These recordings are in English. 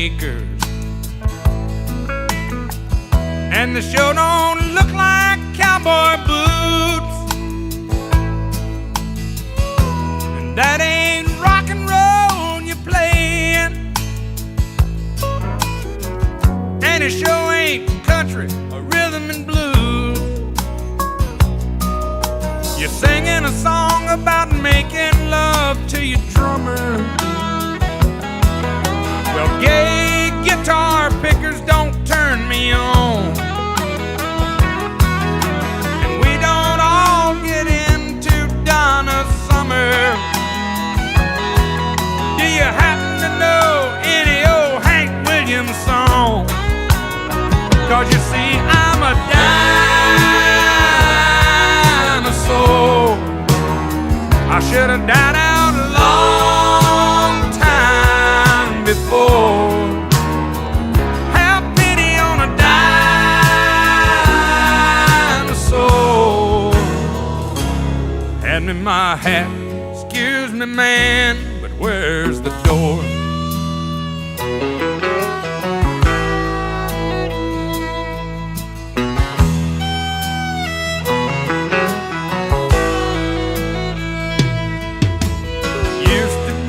sneakers, and the show don't look like cowboy boots, and that ain't rock and roll you're playing, and it sure ain't country or rhythm and blues. You're singing a song about making love to your drummer. Well, gay guitar pickers don't turn me on, and we don't all get into Donna Summer. Do you happen to know any old Hank Williams song? 'Cause you see, I'm a dinosaur. I should have died out a long time before. Have pity on a dinosaur. Hand me my hat, excuse me man, but where's the door?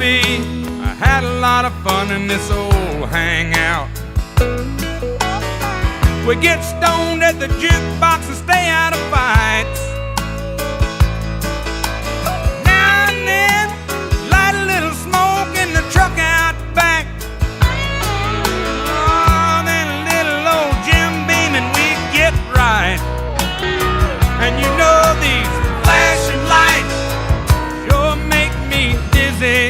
I had a lot of fun in this old hangout. We get stoned at the jukebox and stay out of fights. Now and then, light a little smoke in the truck out back. Oh, then a little old Jim Beam and we get right. And you know these flashing lights sure make me dizzy.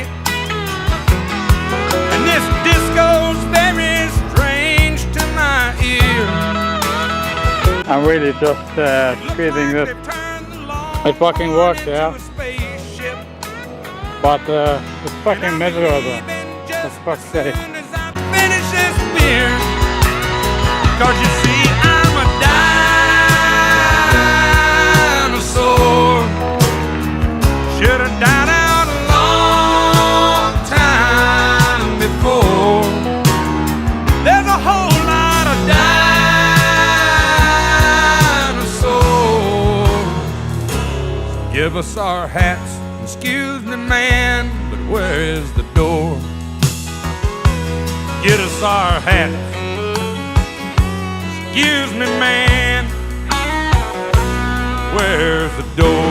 This disco's very strange to my ear. I'm really just feeling that it fucking works, yeah. But it's fucking miserable. For fuck's sake. Finish this beer, 'cause you see, I'm a dinosaur. Should have died out a long time before. There's a whole lot of dinosaurs. Give us our hats, excuse me man, but where is the door? Get us our hats, excuse me man, where's the door?